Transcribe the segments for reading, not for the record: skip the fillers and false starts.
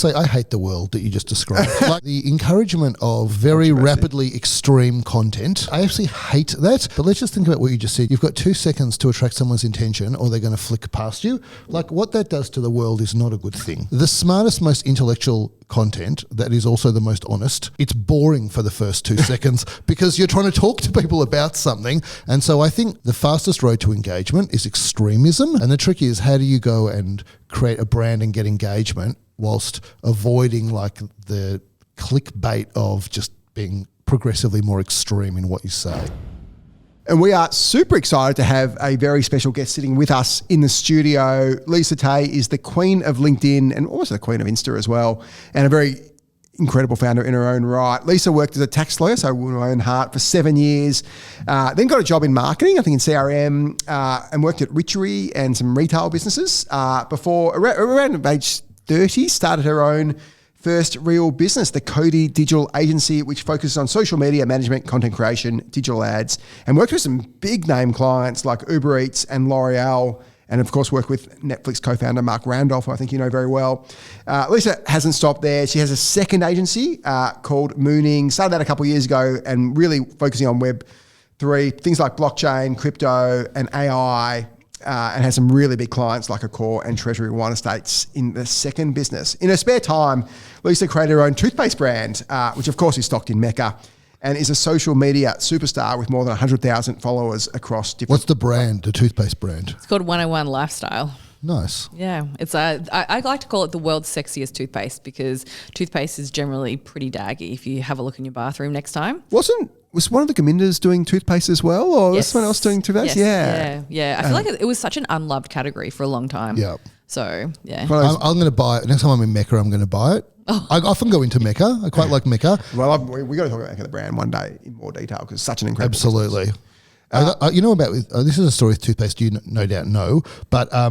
So I hate the world that you just described. Like the encouragement of very rapidly extreme content. I actually hate that. But let's just think about what you just said. You've got 2 seconds to attract someone's attention or they're going to flick past you. Like what that does to the world is not a good thing. The smartest, most intellectual content that is also the most honest, it's boring for the first 2 seconds because you're trying to talk to people about something. And so I think the fastest road to engagement is extremism. And the trick is, how do you go and create a brand and get engagement whilst avoiding like the clickbait of just being progressively more extreme in what you say? And we are super excited to have a very special guest sitting with us in the studio. Lisa Tay is the queen of LinkedIn and also the queen of Insta as well, and a very incredible founder in her own right. Lisa worked as a tax lawyer, so in her own heart, for 7 years. Then got a job in marketing, I think in CRM, and worked at Richery and some retail businesses before, around age 30, started her own first real business, the Cody Digital Agency, which focuses on social media management, content creation, digital ads, and worked with some big name clients like Uber Eats and L'Oreal, and of course worked with Netflix co-founder Mark Randolph, who I think you know very well. Lisa hasn't stopped there. She has a second agency called Mooning, started that a couple of years ago and really focusing on Web3, things like blockchain, crypto and AI, and has some really big clients like Accor and Treasury Wine Estates in the second business. In her spare time, Lisa created her own toothpaste brand, which of course is stocked in Mecca, and is a social media superstar with more than 100,000 followers across different... What's the brand, the toothpaste brand? It's called 101 Lifestyle. Nice. Yeah, it's I like to call it the world's sexiest toothpaste because toothpaste is generally pretty daggy if you have a look in your bathroom next time. Was one of the Gaminders doing toothpaste as well, or was someone else doing toothpaste? Yes. Yeah. I feel like it was such an unloved category for a long time. Yeah. So, yeah. I'm going to buy it. Next time I'm in Mecca, I'm going to buy it. Oh. I often go into Mecca. I quite like Mecca. Well, we got to talk about Mecca, the brand, one day in more detail because it's such an incredible Absolutely. business. You know about this is a story with toothpaste you no doubt know, but I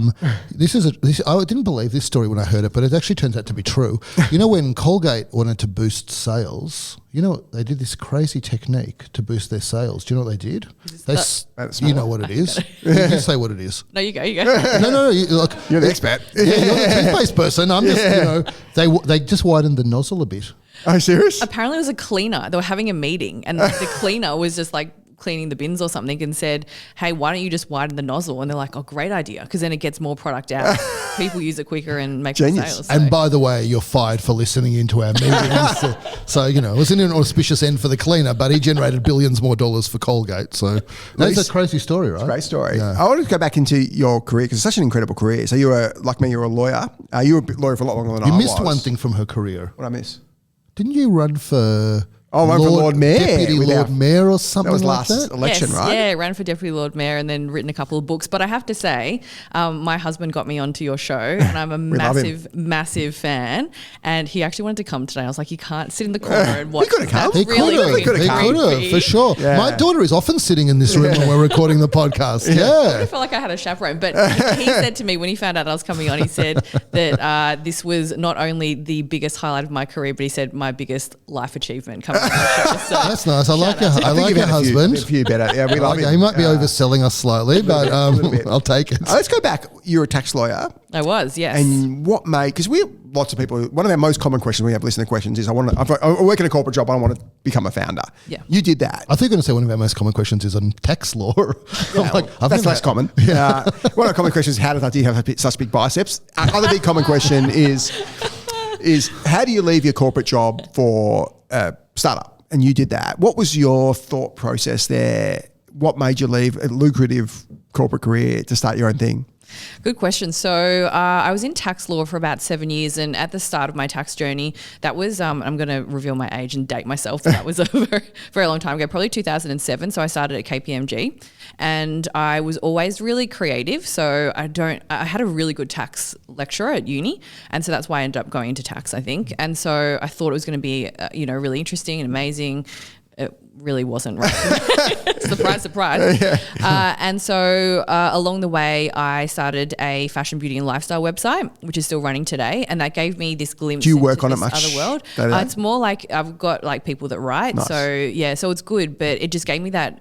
didn't believe this story when I heard it, but it actually turns out to be true. You know, when Colgate wanted to boost sales, you know they did this crazy technique to boost their sales. Do you know what they did? You know what it is. You say what it is. No, you go. No. You're the expert. Yeah, you're the toothpaste person. I'm just they just widened the nozzle a bit. Are you serious? Apparently, it was a cleaner. They were having a meeting, and the cleaner was just like cleaning the bins or something and said, hey, why don't you just widen the nozzle? And they're like, oh, great idea, because then it gets more product out. People use it quicker and make more sales. So. And by the way, you're fired for listening into our meetings. So, it was in an auspicious end for the cleaner, but he generated billions more dollars for Colgate. So that's a crazy story, right? It's a great story. Yeah. I wanted to go back into your career because it's such an incredible career. So you were, like me, you were a lawyer. You were a lawyer for a lot longer than I was. You missed one thing from her career. What did I miss? Didn't you run for... Oh, I ran for Lord Mayor. Deputy Lord Mayor or something like that? That was last election, right? Yeah, ran for Deputy Lord Mayor and then written a couple of books. But I have to say, my husband got me onto your show and I'm a massive fan. And he actually wanted to come today. I was like, you can't sit in the corner and watch. He could have come. He could have, for sure. Yeah. My daughter is often sitting in this room when we're recording the podcast. I felt like I had a chaperone. But he said to me when he found out I was coming on, he said that this was not only the biggest highlight of my career, but he said my biggest life achievement coming on the show. So that's nice. I like your husband. A few better. Yeah, we love him. He might be overselling us slightly, but I'll take it. Let's go back. You're a tax lawyer. I was, yes. And what made, because we have lots of people, one of our most common questions we have listener questions is, I work in a corporate job, I want to become a founder. Yeah. You did that. I think you're going to say one of our most common questions is on tax law. That's less common. One of our common questions is, how does Adir have such big biceps? Other big common question is how do you leave your corporate job for a startup? And you did that. What was your thought process there? What made you leave a lucrative corporate career to start your own thing? Good question. So I was in tax law for about 7 years, and at the start of my tax journey, that was, I'm going to reveal my age and date myself, but that was a very long time ago, probably 2007. So I started at KPMG, and I was always really creative. So I had a really good tax lecturer at uni, and so that's why I ended up going into tax, I think. And so I thought it was going to be, really interesting and amazing. It really wasn't, right? Surprise. And so along the way, I started a fashion, beauty and lifestyle website, which is still running today. And that gave me this glimpse into this other world. It's more like I've got like people that write. Nice. So it's good, but it just gave me that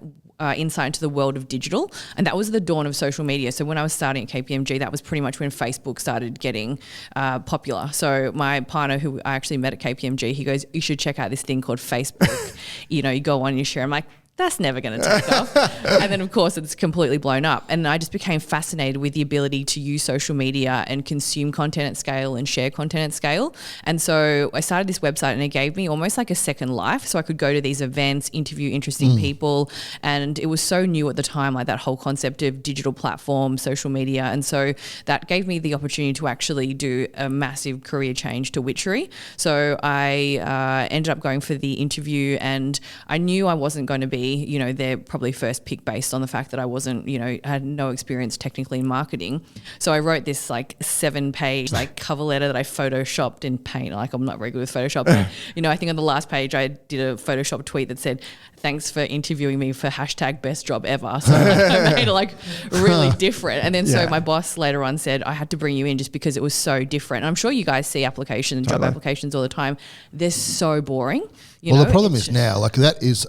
insight into the world of digital, and that was the dawn of social media. So when I was starting at KPMG, that was pretty much when Facebook started getting popular. So my partner, who I actually met at KPMG, he goes, "You should check out this thing called Facebook." You go on and you share. I'm like, that's never going to take off. And then, of course, it's completely blown up. And I just became fascinated with the ability to use social media and consume content at scale and share content at scale. And so I started this website, and it gave me almost like a second life. So I could go to these events, interview interesting people. And it was so new at the time, like that whole concept of digital platform, social media. And so that gave me the opportunity to actually do a massive career change to Witchery. So I ended up going for the interview, and I knew I wasn't going to be their probably first pick based on the fact that I wasn't, had no experience technically in marketing. So I wrote this like 7-page like cover letter that I photoshopped in Paint. Like, I'm not very good with Photoshop, but I think on the last page I did a Photoshop tweet that said, "Thanks for interviewing me for #BestJobEver." So I made it like really different. And then so my boss later on said, "I had to bring you in just because it was so different." And I'm sure you guys see applications, job applications all the time. They're so boring. The problem is now, like that is,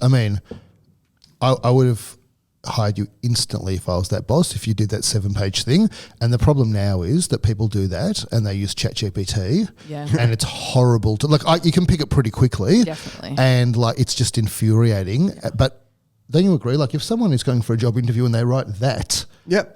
I would have hired you instantly if I was that boss, if you did that 7-page thing. And the problem now is that people do that and they use ChatGPT, and it's horrible to you can pick it pretty quickly. Definitely. And it's just infuriating. But don't you agree? Like, if someone is going for a job interview and they write that,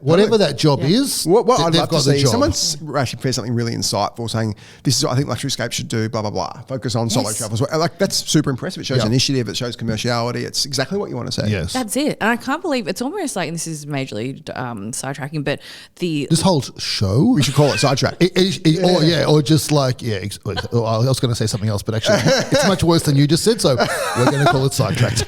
whatever that job is, what I'd love to see, job. someone's actually said something really insightful, saying this is what I think Luxuryscape should do, blah, blah, blah. Focus on solo travel. Like, that's super impressive. It shows initiative, it shows commerciality. It's exactly what you want to see. Yes. That's it. And I can't believe it's almost like, and this is majorly sidetracking, but this whole show, we should call it sidetrack. Or just like, I was going to say something else, but actually it's much worse than you just said, so we're going to call it sidetracked.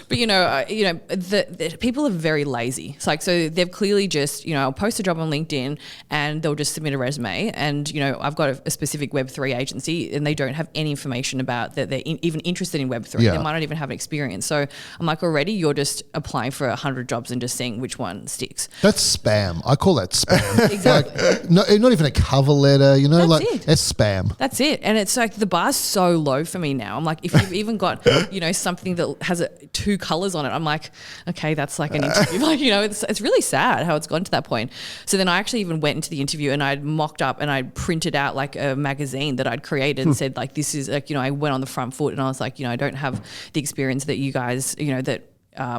But the people are very lazy. It's like, so they've clearly just, I'll post a job on LinkedIn and they'll just submit a resume. And, I've got a specific Web3 agency and they don't have any information about that they're even interested in Web3. They might not even have an experience. So I'm like, already you're just applying for 100 jobs and just seeing which one sticks. That's spam. I call that spam. Exactly. Not even a cover letter, That's it. It's spam. That's it. And it's like the bar's so low for me now. I'm like, if you've even got, something that has 2 colors on it, I'm like, okay, that's like an interview. It's really sad how it's gone to that point. So then I actually even went into the interview and I'd mocked up and I'd printed out like a magazine that I'd created and said like, this is like, I went on the front foot and I was like, I don't have the experience that you guys, that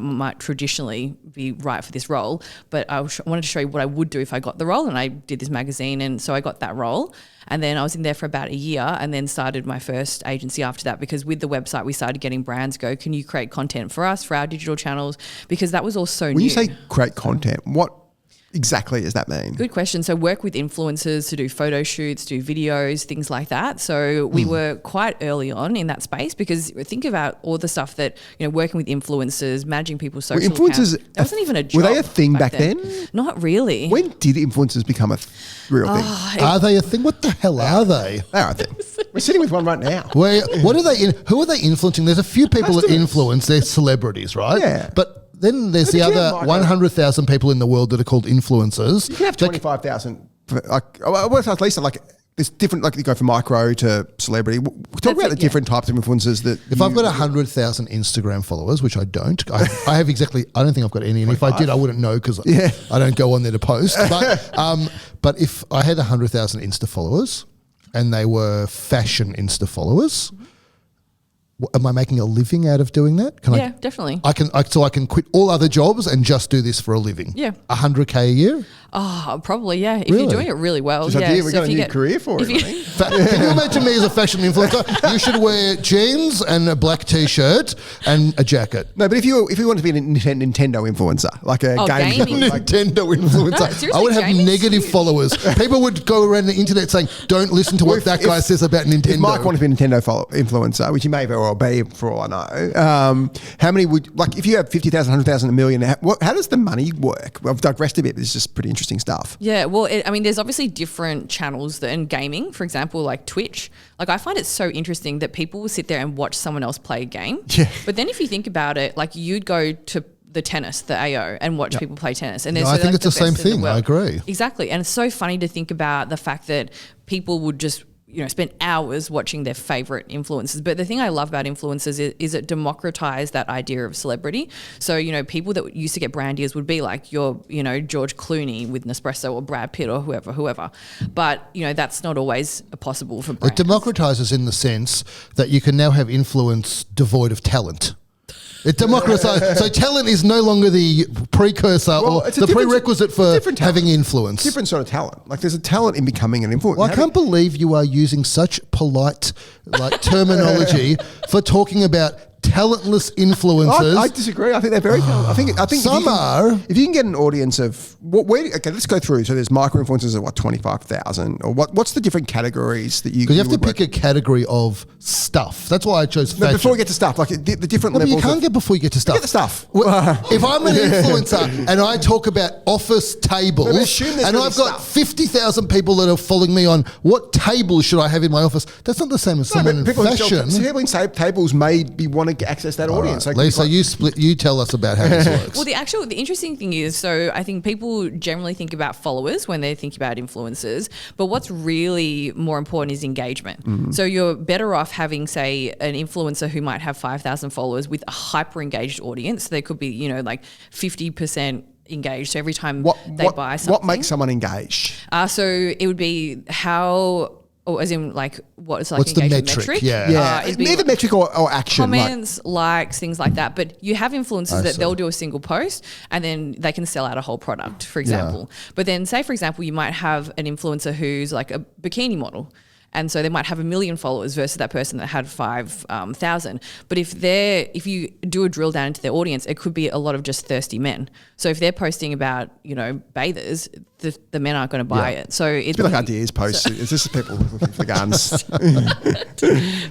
might traditionally be right for this role, but I wanted to show you what I would do if I got the role, and I did this magazine, and so I got that role. And then I was in there for about a year and then started my first agency after that, because with the website we started getting brands go, can you create content for us, for our digital channels? Because that was all so new. When you say create content, what exactly does that mean? Good question. So work with influencers to do photo shoots, do videos, things like that. So we were quite early on in that space, because think about all the stuff that, working with influencers, managing people's social accounts. That wasn't even a job. Were they a thing back then? Not really. When did influencers become a real thing? Are they a thing? What the hell are they? They are a thing. We're sitting with one right now. What are they? Who are they influencing? There's a few people that influence. They're celebrities, right? Yeah. But then there's the other 100,000 people in the world that are called influencers. You can have 25,000. At least like there's different. Like you go from micro to celebrity. Talk about the different types of influencers that. If I've got 100,000 Instagram followers, which I don't, I have exactly. I don't think I've got any. And if I did, I wouldn't know because I don't go on there to post. But if I had 100,000 Insta followers and they were fashion Insta followers. Am I making a living out of doing that? Definitely. I can quit all other jobs and just do this for a living. Yeah. 100K a year? Oh, probably, yeah. If you're doing it really well. Just Adir, we've got a new career for him. Can you imagine me as a fashion influencer? You should wear jeans and a black T-shirt and a jacket. No, but if you want to be a Nintendo influencer, like a gaming Nintendo influencer, No, I would have negative followers. People would go around the internet saying, don't listen to what that guy says about Nintendo. If Mike wanted to be a Nintendo influencer, which he may very well be for all I know, how many would, like if you have 50,000, 100,000, a million, how does the money work? Well, I've digressed a bit, but it's just pretty interesting stuff. Yeah, well, there's obviously different channels in gaming, for example, like Twitch. Like I find it so interesting that people will sit there and watch someone else play a game. Yeah. But then if you think about it, like you'd go to the tennis, the AO, and watch people play tennis. And I think it's the same thing. I agree. Exactly. And it's so funny to think about the fact that people would just spend hours watching their favorite influencers. But the thing I love about influencers is it democratized that idea of celebrity. So, people that used to get brand deals would be like your, George Clooney with Nespresso or Brad Pitt or whoever. But, that's not always possible for brands. It democratizes in the sense that you can now have influence devoid of talent. It democratizes. So talent is no longer the precursor or the prerequisite for having influence. Different sort of talent. Like there's a talent in becoming an influencer. Well, I can't believe you are using such polite terminology for talking about talentless influencers. I disagree. I think they're very talented. I think some are. If you can get an audience of okay, let's go through. So there's micro influencers of 25,000, or what's the different categories that you? Because you have to pick a category of stuff. That's why I chose fashion. No, before we get to stuff, like the different levels. But you can't get before you get to stuff. Get the stuff. If I'm an influencer and I talk about office tables, and I've got 50,000 people that are following me on what table should I have in my office, that's not the same as someone in fashion. People in tables may be wanting to access that audience. Right. Lisa, you tell us about how this works. Well, the interesting thing is, so I think people generally think about followers when they think about influencers, but what's really more important is engagement. Mm-hmm. So you're better off having, say, an influencer who might have 5,000 followers with a hyper engaged audience. They could be, 50% engaged. So every time they buy something. What makes someone engaged? So it would be how... Or as in, what's the metric? Either metric or action. Comments, likes, things like that. But you have influencers that they'll do a single post and then they can sell out a whole product, for example. Yeah. But then say, for example, you might have an influencer who's like a bikini model. And so they might have 1 million followers versus that person that had 5,000. But if you do a drill down into their audience, it could be a lot of just thirsty men. So if they're posting about, bathers, the men aren't going to buy it. So it's a bit like Adir's posts. It's just people looking for guns.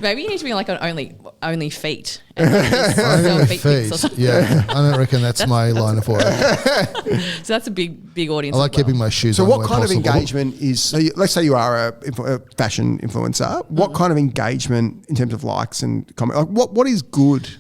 Maybe you need to be like on only feet. Only feet. Yeah, I don't reckon that's my line of work. So that's a big audience. I like keeping my shoes on. So what kind of engagement is? So let's say you are a fashion influencer. What kind of engagement in terms of likes and comments? Like what is good?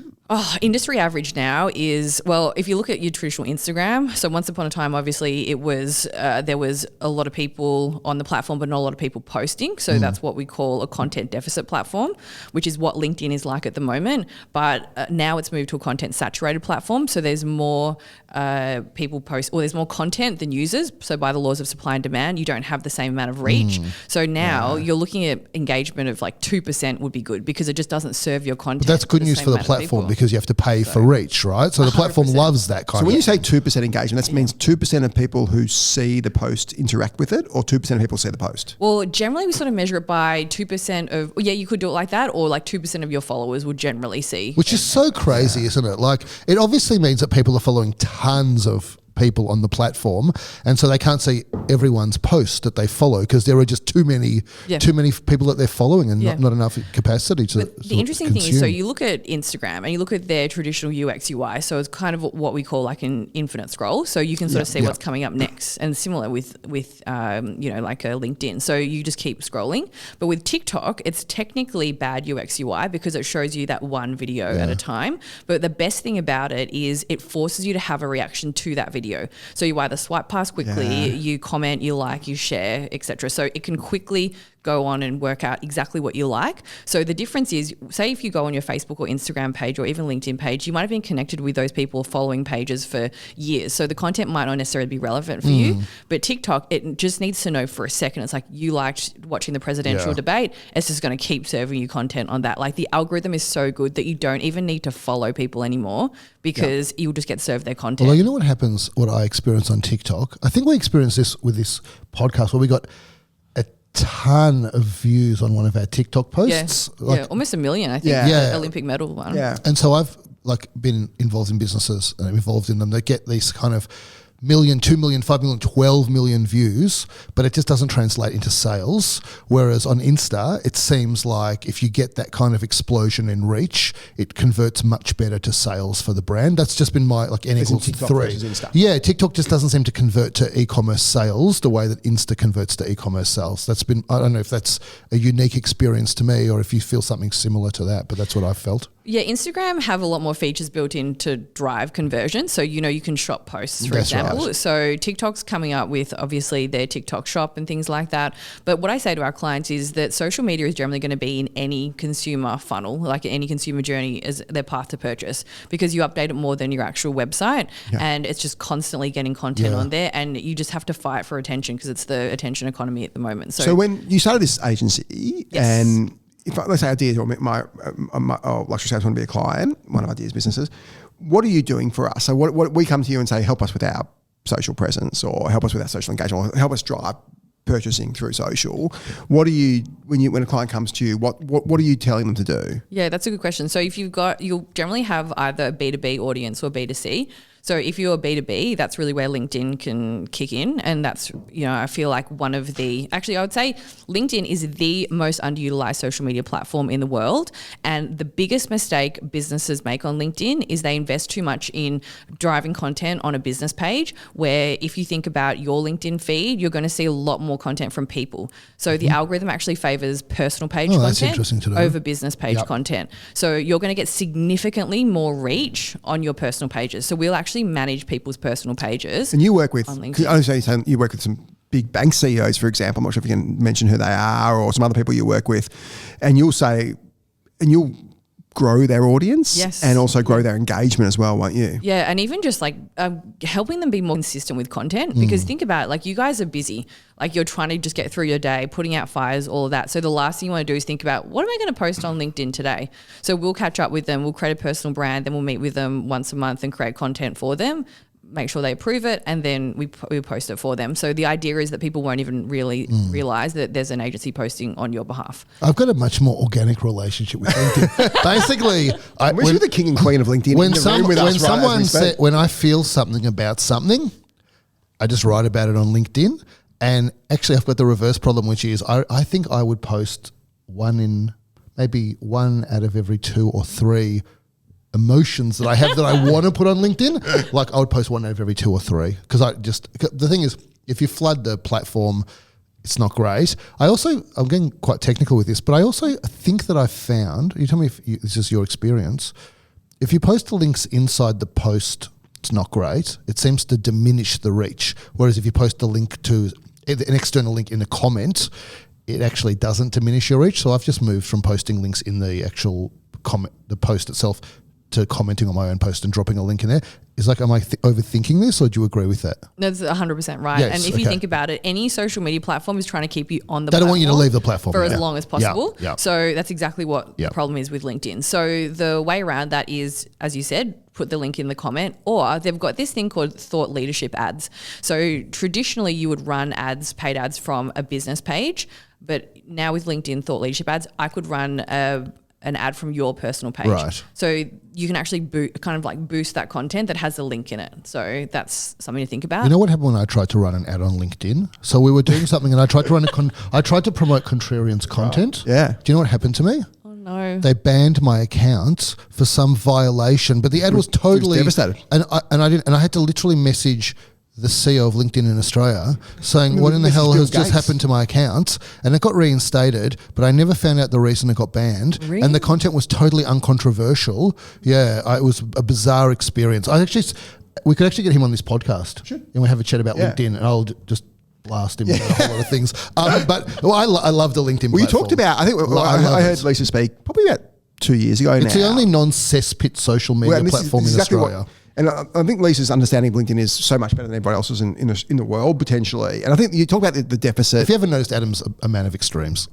Industry average now is, well, if you look at your traditional Instagram, so once upon a time, obviously it was, there was a lot of people on the platform, but not a lot of people posting. So that's what we call a content deficit platform, which is what LinkedIn is like at the moment. But now it's moved to a content saturated platform. So there's more people post, or there's more content than users. So by the laws of supply and demand, you don't have the same amount of reach. So now you're looking at engagement of like 2% would be good because it just doesn't serve your content. But that's good news for the platform because you have to pay for reach, right? So the platform loves that kind of. So when you say 2% engagement, that means 2% of people who see the post interact with it, or 2% of people see the post? Well, generally we sort of measure it by 2% of, you could do it like that, or like 2% of your followers would generally see. Which is so crazy, isn't it? Like, it obviously means that people are following tons of people on the platform, and so they can't see everyone's post that they follow because there are just too many people that they're following and not enough capacity to. But the interesting thing is, so you look at Instagram and you look at their traditional UX UI, so it's kind of what we call like an infinite scroll, so you can sort of see what's coming up next, and similar with like a LinkedIn, so you just keep scrolling. But with TikTok, it's technically bad UX UI because it shows you that one video at a time, but the best thing about it is it forces you to have a reaction to that video. So you either swipe past quickly, you comment, you like, you share, etc. So it can quickly go on and work out exactly what you like. So the difference is, say if you go on your Facebook or Instagram page or even LinkedIn page, you might have been connected with those people following pages for years. So the content might not necessarily be relevant for you, but TikTok, it just needs to know for a second. It's like you liked watching the presidential debate. It's just going to keep serving you content on that. Like the algorithm is so good that you don't even need to follow people anymore because you'll just get served their content. Although you know what happens, what I experience on TikTok? I think we experienced this with this podcast where we got ton of views on one of our TikTok posts. Almost 1 million, I think. Olympic medal one. Yeah. And so I've been involved in businesses and I'm involved in them that get these kind of 1 million, 2 million, 5 million, 12 million views, but it just doesn't translate into sales. Whereas on Insta, it seems like if you get that kind of explosion in reach, it converts much better to sales for the brand. That's just been my N equals 3. Yeah, TikTok just doesn't seem to convert to e-commerce sales the way that Insta converts to e-commerce sales. That's been, I don't know if that's a unique experience to me or if you feel something similar to that, but that's what I've felt. Yeah, Instagram have a lot more features built in to drive conversion. So, you can shop posts, for example. Right. So TikTok's coming up with obviously their TikTok shop and things like that. But what I say to our clients is that social media is generally going to be in any consumer funnel, like any consumer journey as their path to purchase, because you update it more than your actual website and it's just constantly getting content on there, and you just have to fight for attention because it's the attention economy at the moment. So when you started this agency and if let's say Adir or my luxury sales want to be a client, one of Adir's businesses, what are you doing for us? So what we come to you and say, help us with our social presence or help us with our social engagement or help us drive purchasing through social. What are you when a client comes to you? What are you telling them to do? Yeah, that's a good question. So if you'll generally have either a B2B audience or B2C. So if you're a B2B, that's really where LinkedIn can kick in. And that's, I feel like I would say LinkedIn is the most underutilized social media platform in the world. And the biggest mistake businesses make on LinkedIn is they invest too much in driving content on a business page, where if you think about your LinkedIn feed, you're going to see a lot more content from people. So the algorithm actually favors personal page content over business page content. So you're going to get significantly more reach on your personal pages. So we'll actually manage people's personal pages. And you work with, on LinkedIn. I understand you work with some big bank CEOs, for example. I'm not sure if you can mention who they are or some other people you work with. And you'll grow their audience and also grow their engagement as well, won't you? Yeah, and even just like helping them be more consistent with content, because think about it, like you guys are busy, like you're trying to just get through your day, putting out fires, all of that. So the last thing you want to do is think about, what am I going to post on LinkedIn today? So we'll catch up with them, we'll create a personal brand, then we'll meet with them once a month and create content for them, make sure they approve it, and then we post it for them. So the idea is that people won't even really realize that there's an agency posting on your behalf. I've got a much more organic relationship with LinkedIn. Basically, we're the king and queen of LinkedIn. When I feel something about something, I just write about it on LinkedIn. And actually, I've got the reverse problem, which is I think I would post one out of every 2 or 3 emotions that I have that I want to put on LinkedIn. Like I would post one out of every 2 or 3 because the thing is, if you flood the platform, it's not great. I'm getting quite technical with this, but I also think that I found, you tell me if this is your experience, if you post the links inside the post, it's not great. It seems to diminish the reach. Whereas if you post the link to an external link in a comment, it actually doesn't diminish your reach. So I've just moved from posting links in the actual comment, the post itself, to commenting on my own post and dropping a link in there. Is like, am I overthinking this, or do you agree with that? That's 100% right. Yes, and if you think about it, any social media platform is trying to keep you on the They platform. don't want you to leave the platform for as long as possible. Yeah. So that's exactly what the problem is with LinkedIn. So the way around that is, as you said, put the link in the comment, or they've got this thing called thought leadership ads. So traditionally you would run ads, paid ads from a business page, but now with LinkedIn thought leadership ads, I could run an ad from your personal page. Right. So you can actually boost that content that has a link in it. So that's something to think about. You know what happened when I tried to run an ad on LinkedIn? So we were doing something and I tried to I tried to promote Contrarians content. Yeah. Do you know what happened to me? Oh no. They banned my account for some violation, but the ad was totally devastated. And I had to literally message the CEO of LinkedIn in Australia saying, what in the hell has just happened to my account? And it got reinstated, but I never found out the reason it got banned. Really? And the content was totally uncontroversial. Yeah, it was a bizarre experience. We could actually get him on this podcast. Sure. And we have a chat about LinkedIn, and I'll just blast him with a whole lot of things. I love the LinkedIn platform. You talked about, I think I heard Lisa speak probably about 2 years ago now. It's the only non-cesspit social media platform in Australia. And I think Lisa's understanding of LinkedIn is so much better than everybody else's in the world, potentially. And I think you talk about the deficit. If you haven't noticed, Adam's a man of extremes.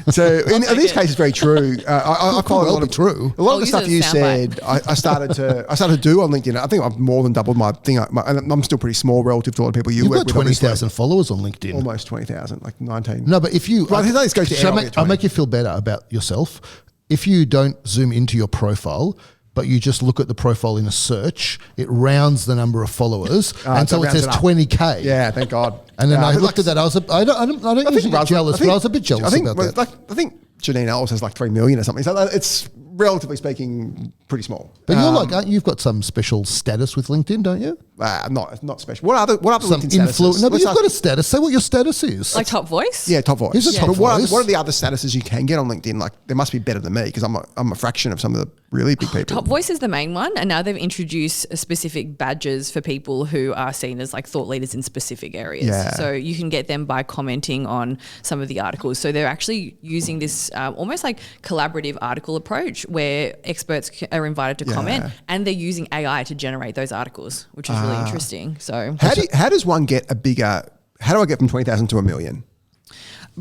So in this case, it's very true. I follow a lot of true. A lot of the stuff you said, I started to do on LinkedIn. I think I've more than doubled my thing. And I'm still pretty small relative to a lot of people you work with. You've got 20,000 followers on LinkedIn. Almost 20,000, like 19. No, but if you... Well, I think this goes to I'll make you feel better about yourself. If you don't zoom into your profile, but you just look at the profile in a search, it rounds the number of followers, and so it says 20K. Yeah, thank God. And then I looked at that. I don't usually get jealous, but I was a bit jealous about that. I think Janine Ellis has like 3 million or something. So it's relatively speaking pretty small. But you've got some special status with LinkedIn, don't you? Not special. What other some LinkedIn statuses? No, but you've got a status. Say what your status is. Like top voice? Yeah, top voice. Is it top But voice? what are the other statuses you can get on LinkedIn? Like, they must be better than me because I'm a fraction of some of the really big people? Top Voice is the main one, and now they've introduced specific badges for people who are seen as like thought leaders in specific areas. Yeah. So you can get them by commenting on some of the articles. So they're actually using this almost like collaborative article approach where experts are invited to comment, and they're using AI to generate those articles, which is really interesting. So How does one get a bigger? How do I get from 20,000 to 1 million?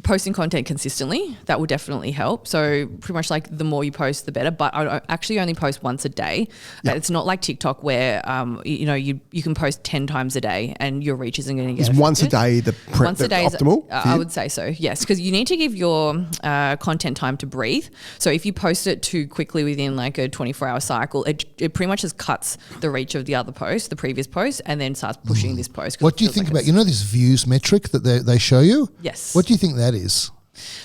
posting content consistently, that will definitely help. So pretty much like the more you post, the better. But I actually only post once a day. Yep. It's not like TikTok where you can post 10 times a day and your reach isn't going to get affected. Once a day the optimal? I would say so, yes, because you need to give your content time to breathe. So if you post it too quickly within like a 24-hour cycle, it pretty much just cuts the reach of the other post, the previous post, and then starts pushing this post. What do you think about, this views metric that they show you? Yes. What do you think that is?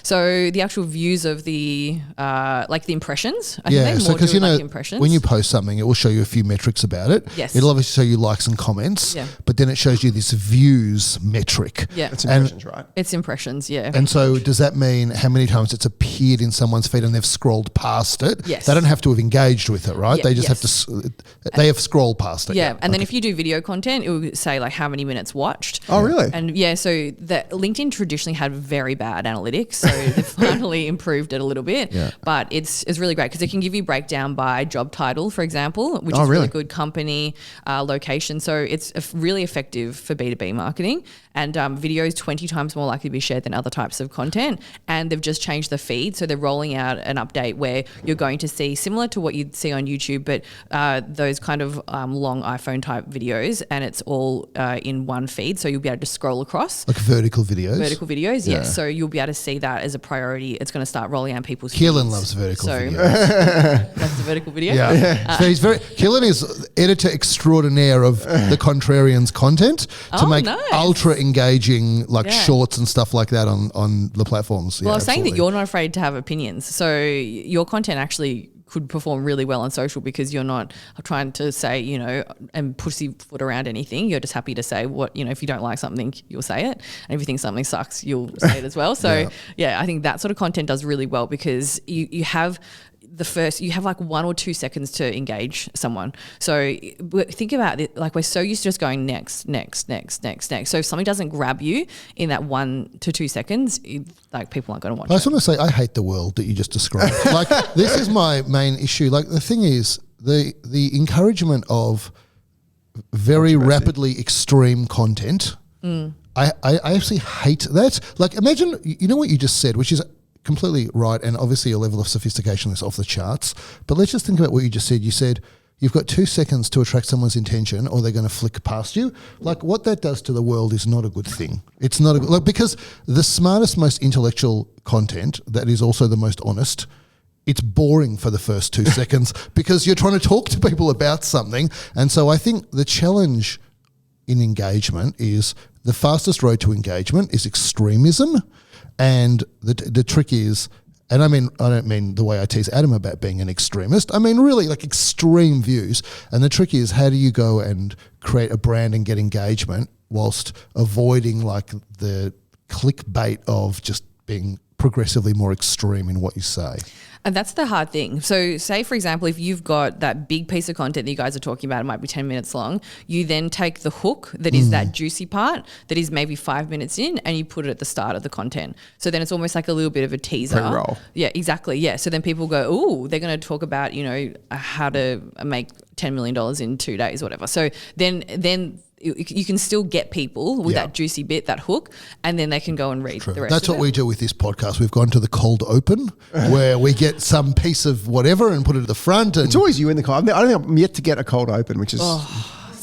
So the actual views of the like the impressions. I Yeah, think so because like impressions. when you post something, it will show you a few metrics about it. Yes. It'll obviously show you likes and comments. Yeah. But then it shows you this views metric. Yeah. It's impressions, right? It's impressions, yeah. And so does that mean how many times it's appeared in someone's feed and they've scrolled past it? Yes. They don't have to have engaged with it, right? Yeah, They just yes. have to, they have scrolled past it. Yeah, and then if you do video content, it will say like how many minutes watched. Oh, really? And yeah, so LinkedIn traditionally had very bad analytics, so they've finally improved it a little bit. Yeah. But it's really great because it can give you breakdown by job title, for example, which Oh, is really? really good, company, location. So it's really effective for B2B marketing. And video is 20 times more likely to be shared than other types of content. And they've just changed the feed. So they're rolling out an update where you're going to see, similar to what you'd see on YouTube, but those kind of long iPhone type videos, and it's all in one feed. So you'll be able to scroll across. Like vertical videos? Vertical videos, Yeah. yes. So you'll be able to see that as a priority. It's going to start rolling out people's Keelan feeds. loves vertical videos. That's the vertical video. Yeah. So Keelan is editor extraordinaire of the Contrarians content to Oh, make nice. ultra engaging Yeah. shorts and stuff like that on the platforms. Well, I was saying that absolutely. you're not afraid to have opinions. So your content actually could perform really well on social because you're not trying to say, and pussyfoot around anything. You're just happy to say what, if you don't like something, you'll say it. And if you think something sucks, you'll say it as well. So yeah, I think that sort of content does really well because you have like 1 or 2 seconds to engage someone. So think about it, like we're so used to just going next. So if something doesn't grab you in that 1 to 2 seconds, like people aren't going to watch I just it. want to say I hate the world that you just described. Like this is my main issue. Like the thing is the encouragement of very rapidly extreme content. I actually hate that. Like imagine, what you just said, which is completely right, and obviously your level of sophistication is off the charts. But let's just think about what you just said. You said you've got 2 seconds to attract someone's attention, or they're going to flick past you. Like what that does to the world is not a good thing. It's not a good, because the smartest, most intellectual content that is also the most honest, it's boring for the first 2 seconds because you're trying to talk to people about something. And so I think the challenge in engagement is the fastest road to engagement is extremism. And the trick is, and I don't mean the way I tease Adam about being an extremist. I mean really like extreme views. And the trick is, how do you go and create a brand and get engagement whilst avoiding like the clickbait of just being progressively more extreme in what you say? And that's the hard thing. So say, for example, if you've got that big piece of content that you guys are talking about, it might be 10 minutes long, you then take the hook that is that juicy part that is maybe 5 minutes in and you put it at the start of the content. So then it's almost like a little bit of a teaser. Pre-roll. Yeah, exactly. Yeah. So then people go, ooh, they're going to talk about, how to make $10 million in 2 days, whatever. So then you can still get people with that juicy bit, that hook, and then they can go and read the rest That's of what it. we do with this podcast. We've gone to the cold open where we get some piece of whatever and put it at the front. And It's always you in the cold. I don't think I'm yet to get a cold open, which is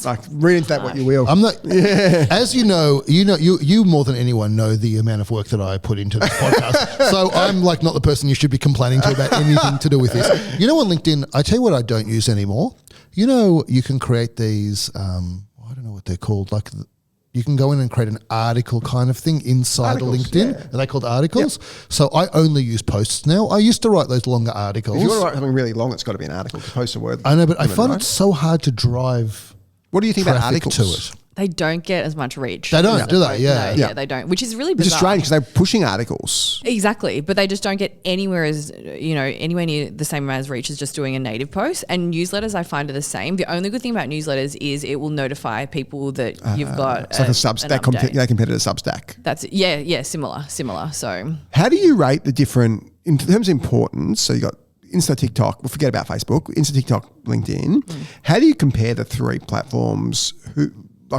like read into that what you will. I'm not, as you know, you more than anyone know the amount of work that I put into this podcast. So I'm like not the person you should be complaining to about anything to do with this. On LinkedIn, I tell you what I don't use anymore. You can create these, I don't know what they're called. Like you can go in and create an article kind of thing inside Articles, of LinkedIn. yeah. Are they called articles? So I only use posts now. I used to write those longer articles. If you want to write something really long, it's got to be an article to post a word. I know, but I limit, find right? it so hard to drive What do you think about traffic articles? to it. They don't get as much reach. They don't, as do a they? post. Yeah. No, Yeah. they don't, which is really Which is bizarre. strange because they're pushing articles. Exactly, but they just don't get anywhere anywhere near the same amount as reach as just doing a native post. And newsletters, I find, are the same. The only good thing about newsletters is it will notify people that you've got. It's like a Substack, an update. competitor Substack. That's similar. So How do you rate the different, in terms of importance? So you got Insta, TikTok, we'll forget about Facebook, Insta, TikTok, LinkedIn. How do you compare the three platforms?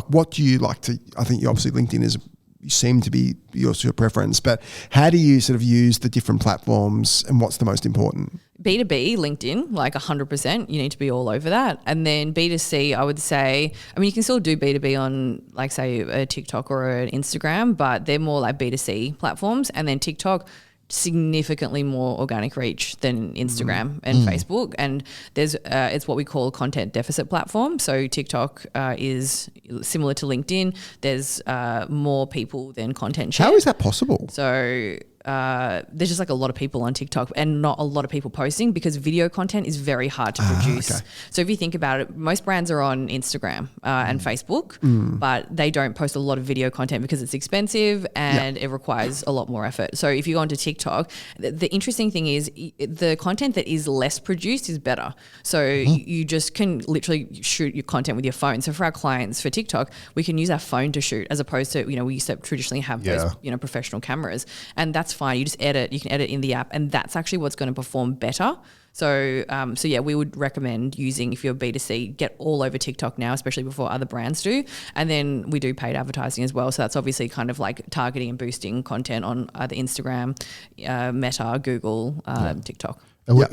What do you like to, I think obviously LinkedIn you seem to be your preference, but how do you sort of use the different platforms and what's the most important? B2B, LinkedIn, like 100%, you need to be all over that. And then B2C, I would say, you can still do B2B on, like, say, a TikTok or an Instagram, but they're more like B2C platforms. And then TikTok, significantly more organic reach than Instagram and Facebook. And there's it's what we call a content deficit platform. So TikTok is similar to LinkedIn. There's more people than content share. How is that possible? So there's just like a lot of people on TikTok and not a lot of people posting because video content is very hard to produce. Okay. So if you think about it, most brands are on Instagram and Facebook, but they don't post a lot of video content because it's expensive and it requires a lot more effort. So if you go onto TikTok, the interesting thing is the content that is less produced is better. So you just can literally shoot your content with your phone. So for our clients for TikTok, we can use our phone to shoot as opposed to, we used to traditionally have those, professional cameras, and that's fine. You just edit. You can edit in the app, and that's actually what's going to perform better. So, we would recommend using, if you're B2C, get all over TikTok now, especially before other brands do. And then we do paid advertising as well. So that's obviously kind of like targeting and boosting content on either Instagram, Meta, Google, TikTok.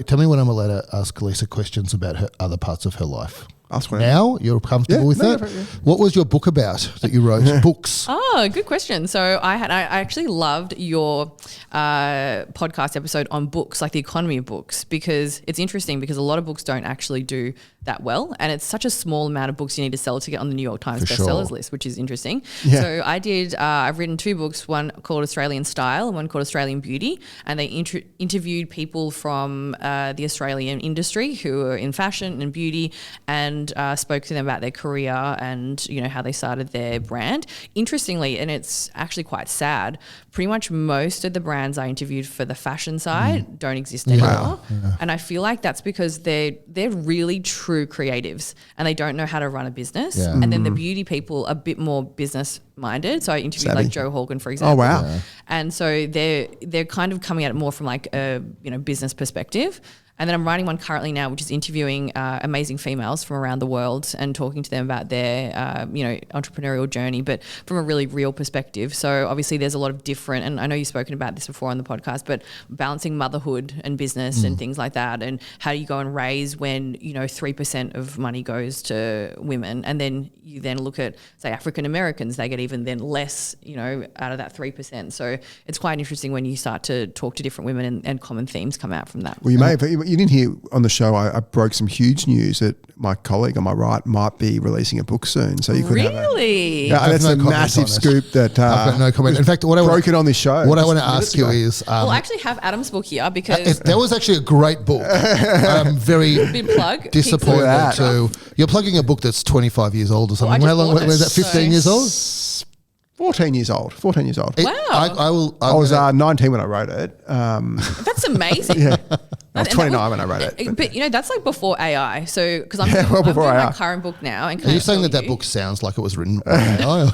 Tell me when I'm allowed to ask Lisa questions about her other parts of her life. Ask whatever. Now you're comfortable with that? What was your book about that you wrote? Books. Oh, good question. So I actually loved your podcast episode on books, like the economy of books, because it's interesting because a lot of books don't actually do that well, and it's such a small amount of books you need to sell to get on the New York Times bestsellers list, which is interesting. Yeah. So I've written two books, one called Australian Style and one called Australian Beauty, and they interviewed people from the Australian industry who are in fashion and beauty, and spoke to them about their career and how they started their brand. Interestingly, and it's actually quite sad, pretty much most of the brands I interviewed for the fashion side don't exist anymore. Yeah. And I feel like that's because they're really true creatives and they don't know how to run a business. Yeah. And then the beauty people are a bit more business minded. So I interviewed like Joe Hogan, for example. Oh wow! Yeah. And so they're kind of coming at it more from like a business perspective. And then I'm writing one currently now, which is interviewing amazing females from around the world and talking to them about their, entrepreneurial journey, but from a really real perspective. So obviously there's a lot of different, and I know you've spoken about this before on the podcast, but balancing motherhood and business and things like that, and how do you go and raise when 3% of money goes to women, and then you then look at say African Americans, they get even then less, out of that 3%. So it's quite interesting when you start to talk to different women and common themes come out from that. Well, you didn't hear on the show, I broke some huge news that my colleague on my right might be releasing a book soon. So you could really? That's a massive scoop that I've got no comment. In fact, what I broke it on this show. What I want to ask you is, well, I actually have Adam's book here because that was actually a great book. I'm very disappointed too. You're plugging a book that's 25 years old or something. How long was that? 15 years old? 14 years old. 14 years old. Wow. I was 19 when I wrote it. That's amazing. Yeah. I was 29 when I wrote it. But that's like before AI. So because I'm doing my current book now. And are you saying that book sounds like it was written by AI?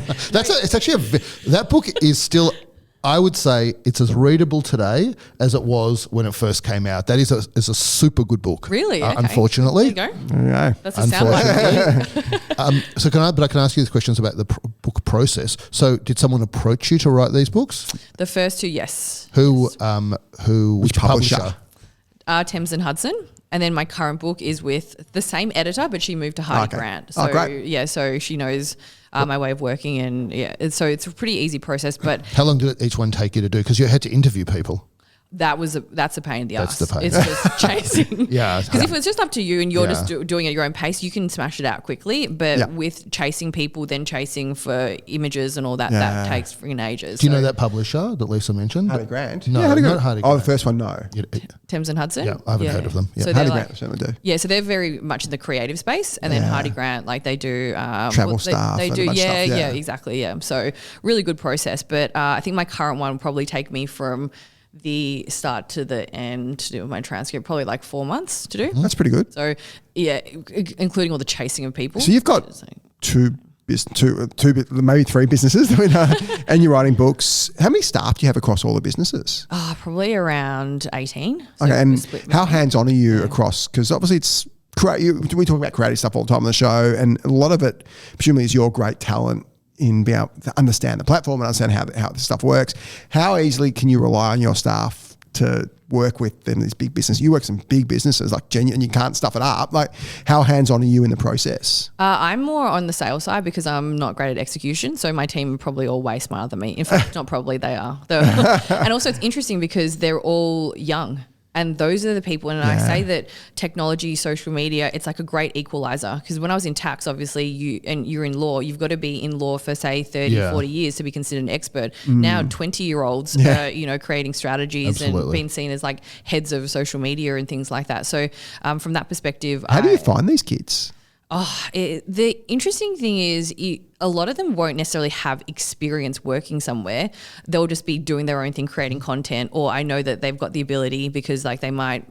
It's actually that book is still, I would say it's as readable today as it was when it first came out. That is a super good book. Really? Okay. Unfortunately. There you go. There you go. That's a soundbite. So can I ask you these questions about the book process? So did someone approach you to write these books? The first two, yes. Which publisher? Thames and Hudson. And then my current book is with the same editor, but she moved to Hardy Grant. So great. Yeah, so she knows my way of working, and so it's a pretty easy process. But how long did each one take you to do? Because you had to interview people. That's a pain in the ass. That's the pain. It's just chasing. Yeah. Because if it's just up to you and you're Yeah. just doing it at your own pace, you can smash it out quickly. But Yeah. with chasing people, then chasing for images and all that, Yeah. that takes freaking ages. Do you know that publisher that Lisa mentioned? Hardy Grant. No, yeah, Hardy not Grant. Hardy Oh, the Grant. first one, no. Thames and Hudson? Yeah, I haven't heard of them. Yeah. So Hardy they're Grant, like, I certainly do. yeah, so they're very much in the creative space, and then Yeah. Hardy Grant, like they do Travel stuff They and a do, bunch of yeah, stuff, yeah. yeah, exactly, yeah. So really good process, but I think my current one will probably take me from the start to the end to do my transcript, probably like 4 months to do. That's pretty good. So yeah, including all the chasing of people. So you've got two, maybe 3 businesses, and you're writing books. How many staff do you have across all the businesses? Probably around 18. So Okay, and split how hands-on are you across? Because obviously it's we talk about creative stuff all the time on the show, and a lot of it presumably is your great talent in being able to understand the platform and understand how this stuff works. How easily can you rely on your staff to work with them, these big businesses? You work in some big businesses like genuine, and you can't stuff it up. Like, how hands-on are you in the process? I'm more on the sales side because I'm not great at execution. So my team are probably all way smarter than me. In fact, not probably, they are. And also it's interesting because they're all young. And those are the people, and I say that technology, social media, it's like a great equalizer. Because when I was in tax, obviously, you're in law, you've got to be in law for, say, 30, 40 years to be considered an expert. Now, 20-year-olds are, creating strategies and being seen as like heads of social media and things like that. So from that perspective, How do you find these kids? The interesting thing is a lot of them won't necessarily have experience working somewhere. They'll just be doing their own thing, creating content, or I know that they've got the ability because like they might,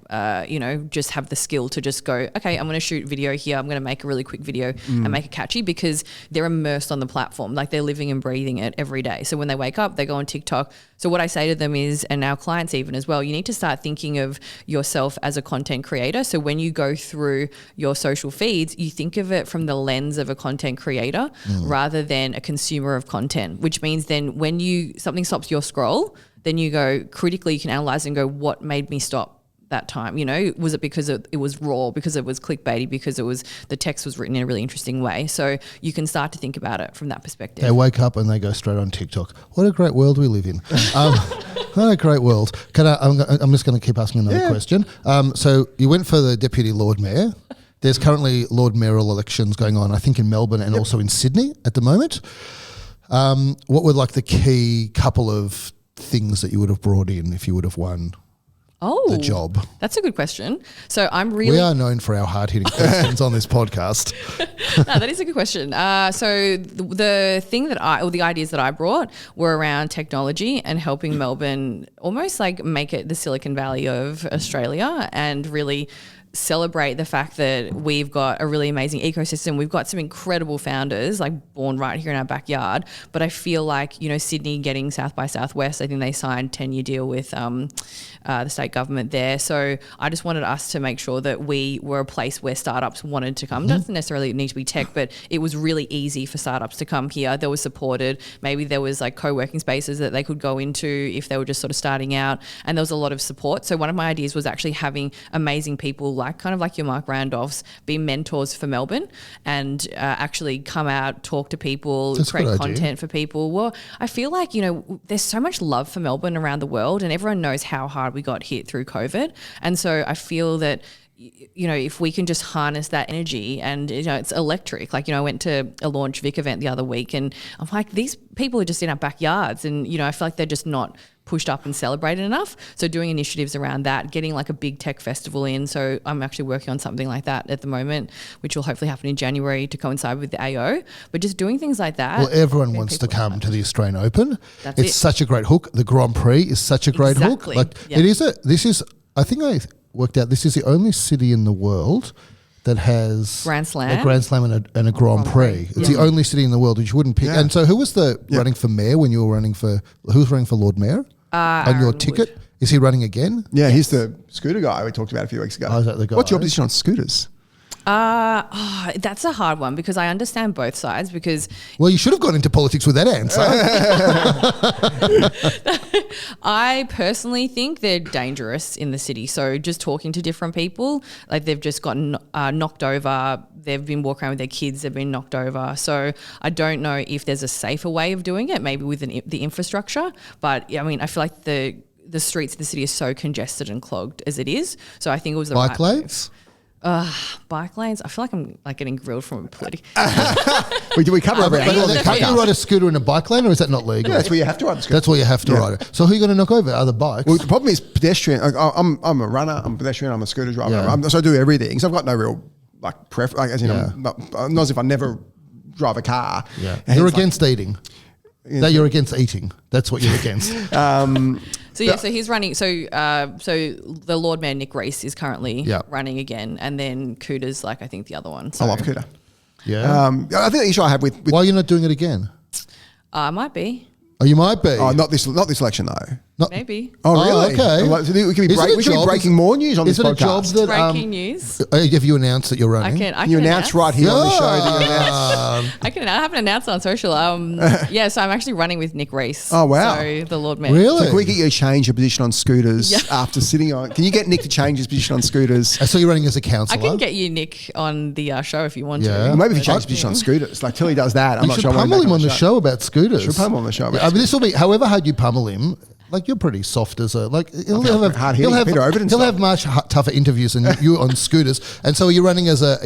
just have the skill to just go, okay, I'm going to shoot video here. I'm going to make a really quick video and make it catchy because they're immersed on the platform. Like they're living and breathing it every day. So when they wake up, they go on TikTok. So what I say to them is, and our clients even as well, you need to start thinking of yourself as a content creator. So when you go through your social feeds, you think of it from the lens of a content creator rather than a consumer of content, which means then when something stops your scroll, then you go critically, you can analyze and go, what made me stop that time? Was it because it was raw, because it was clickbaity, because the text was written in a really interesting way? So you can start to think about it from that perspective. They wake up and they go straight on TikTok. What a great world we live in. What a great world. I'm just going to keep asking another question. So you went for the Deputy Lord Mayor. There's currently Lord Mayoral elections going on, I think in Melbourne and also in Sydney at the moment. What were like the key couple of things that you would have brought in if you would have won the job? That's a good question. So we are known for our hard-hitting questions on this podcast. No, that is a good question. So the thing the ideas that I brought were around technology and helping Melbourne almost like make it the Silicon Valley of Australia and really celebrate the fact that we've got a really amazing ecosystem. We've got some incredible founders like born right here in our backyard. But I feel like, Sydney getting South by Southwest, I think they signed 10-year deal with the state government there. So I just wanted us to make sure that we were a place where startups wanted to come. Doesn't necessarily need to be tech, but it was really easy for startups to come here. They were supported. Maybe there was like co-working spaces that they could go into if they were just sort of starting out, and there was a lot of support. So one of my ideas was actually having amazing people kind of like your Mark Randolphs be mentors for Melbourne and actually come out, talk to people, create content for people. Well, I feel like, there's so much love for Melbourne around the world and everyone knows how hard we got hit through COVID. And so I feel that if we can just harness that energy and, it's electric. Like, I went to a Launch Vic event the other week and I'm like, these people are just in our backyards and, I feel like they're just not pushed up and celebrated enough. So doing initiatives around that, getting like a big tech festival in. So I'm actually working on something like that at the moment, which will hopefully happen in January to coincide with the AO. But just doing things like that. Well, everyone wants to come to the Australian Open. It's such a great hook. The Grand Prix is such a great hook. Like I think I worked out this is the only city in the world that has Grand Slam, a Grand Slam and a Grand Prix. It's the only city in the world which you wouldn't pick. Yeah. And so who was running for mayor when you were running for, who was running for Lord Mayor on your ticket? Wood. Is he running again? Yeah, he's the scooter guy we talked about a few weeks ago. Oh, is that the guy? What's your position on scooters? That's a hard one because I understand both sides because... Well, you should have gone into politics with that answer. I personally think they're dangerous in the city. So just talking to different people, like they've just gotten knocked over. They've been walking around with their kids. They've been knocked over. So I don't know if there's a safer way of doing it, maybe with the infrastructure. But I mean, I feel like the the streets of the city are so congested and clogged as it is. So I think it was the Bike right lanes? bike lanes. I feel like I'm like getting grilled from a political. We cover every angle of the Can't you podcast. ride a scooter in a bike lane, or is that not legal? Yeah, that's where you have to ride the scooter. That's where you have to Yeah. ride it. So who are you going to knock over? Other bikes? Well, the problem is pedestrian. Like, I'm a runner. I'm a pedestrian. I'm a scooter driver. Yeah. So I do everything. So I've got no real like preference. Like, as in, Yeah. I'm not as if I never drive a car. yeah. And You're it's like- against eating. No, you're against eating. That's what you're against. So he's running. So the Lord Mayor Nick Rees is currently Yeah. running again, and then Cooter's like I think the other one. I So love Cooter. Yeah. I think the issue I have with Why are you not doing it again? might be Oh, you might be. not this election though. maybe Oh, Oh, really? okay. Like, so we could be, Is it a we could be job? breaking more news on Is this it a podcast. job that breaking news. have you announced that you're I running? can. you announced right here on the show that you announced. I haven't announced on social. Yeah, so I'm actually running with Nick Rees. Oh, wow. So the Lord Mayor. Really? So can we get you to change your position on scooters Yeah. after sitting on? Can you get Nick to change his position on scooters? I saw you running as a I councillor. can get you Nick on the show if you want Yeah. to. Well, maybe if you change his position on scooters, like till he does that, I'm You not should sure. I want pummel back him on the show about scooters. Should pummel him on the show about I mean, this will be, however hard you pummel him, like you're pretty soft as a, like he'll have, hard-hitting, Peter Overton he'll style. have much tougher interviews than you on scooters. And so are you running as a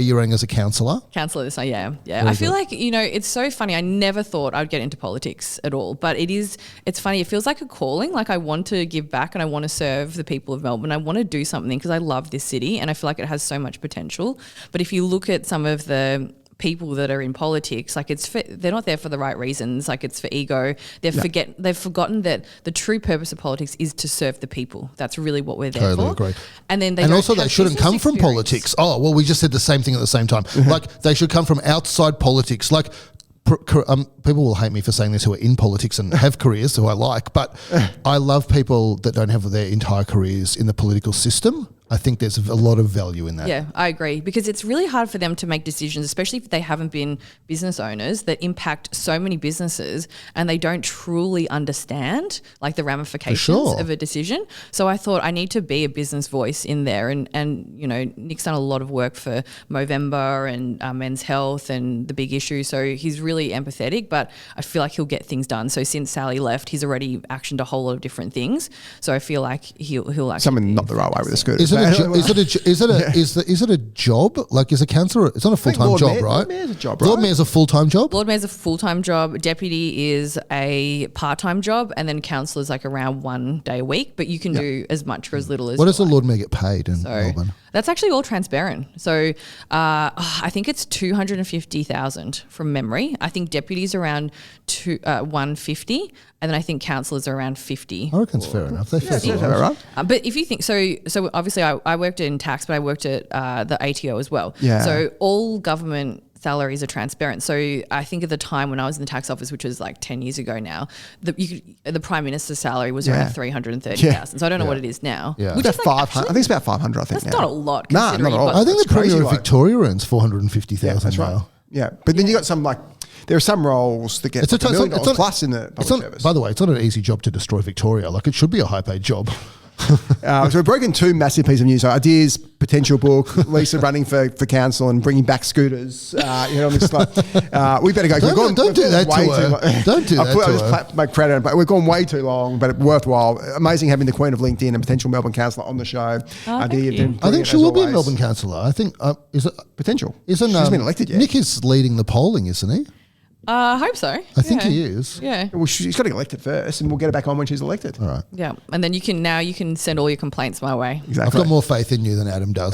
councillor? Councillor this time, yeah. Very I feel good. like, it's so funny. I never thought I'd get into politics at all, but it's funny. It feels like a calling. Like I want to give back and I want to serve the people of Melbourne. I want to do something because I love this city and I feel like it has so much potential. But if you look at some of the people that are in politics, like they're not there for the right reasons. Like it's for ego. They've forgotten that the true purpose of politics is to serve the people. That's really what we're there Totally for. agree. And then And also, they have shouldn't business come from experience. politics. Oh, well, we just said the same thing at the same time. Like, they should come from outside politics. Like, people will hate me for saying this who are in politics and have careers who I like, but I love people that don't have their entire careers in the political system. I think there's a lot of value in that. Yeah, I agree, because it's really hard for them to make decisions, especially if they haven't been business owners that impact so many businesses and they don't truly understand like the ramifications sure. of a decision. So I thought I need to be a business voice in there, and Nick's done a lot of work for Movember and Men's Health and the big issue. So he's really empathetic, but I feel like he'll get things done. So since Sally left, he's already actioned a whole lot of different things. So I feel like he'll actually Something not the right way with the scooters. Is it a job? Like, is a councillor? It's not a full time Lord job, Mayor- right? Lord Mayor's a job, Lord right? Mayor's a full time job. Lord Mayor's a full-time job. Deputy is a part-time job, and then councillor's like around 1 day a week. But you can do as much or as little as. What you does the like. Lord Mayor get paid in So Melbourne? that's actually all transparent. So I think it's 250,000 from memory. I think deputies around 150, and then I think councillors are around 50. I reckon it's fair enough. They feel Is that right? But if you think so obviously I worked in tax, but I worked at the ATO as well. Yeah. So all government salaries are transparent. So I think at the time when I was in the tax office, which was like 10 years ago now, the Prime Minister's salary was around 330,000. So I don't know what it is now. Yeah. Which About is like 500. I think it's about 500. I think that's now. not a lot. Nah, Considering not at all. you've got- I think the That's crazy Premier of low. Victoria earns 450,000 That's right. now. Yeah, but then you got some there are some roles that get It's a- $1 million it's not- plus in the public It's not, service. by the way, it's not an easy job to destroy Victoria. Like, it should be a high paid job. So we've broken two massive pieces of news. So Adir's potential book, Lisa running for council and bringing back scooters. On this slide. We better go. Don't do that to her. Don't do that I to just her. clap my credit, but we've gone way too long, but worthwhile. Amazing having the Queen of LinkedIn and potential Melbourne councillor on the show. thank Adir, you. you've been I think brilliant she as will be a always. Melbourne councillor. I think, is it? Potential. Isn't, She hasn't been elected yet. Nick is leading the polling, isn't he? I hope so. I think he is. Yeah. Well, she's got to get elected first, and we'll get her back on when she's elected. All right. Yeah. And then you can send all your complaints my way. I've Exactly. got more faith in you than Adam does.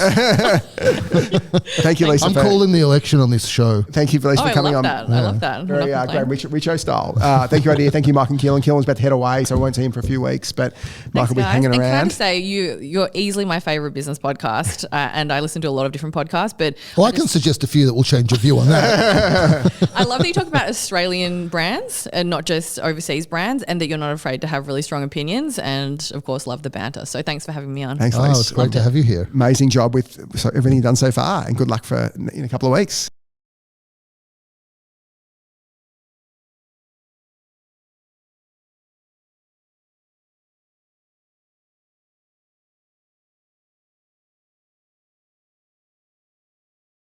Thank you, Lisa. I'm calling the election on this show. Thank you, Lisa, Oh, for I coming love on. that. I love that. Very I'm not great complaining. Richo style. Thank you, Adir. Thank you, Mark and Keelan. Keelan's about to head away, so we won't see him for a few weeks, but Mark will be Guys. hanging And can I around. just say you're easily my favorite business podcast, and I listen to a lot of different podcasts. But Well, I can suggest a few that will change your view on that. I love that you talk about Australian brands and not just overseas brands, and that you're not afraid to have really strong opinions, and of course love the banter. So thanks for having me on. Thanks, Oh, Lisa. it's great to have you here. Amazing job with everything you've done so far, and good luck in a couple of weeks.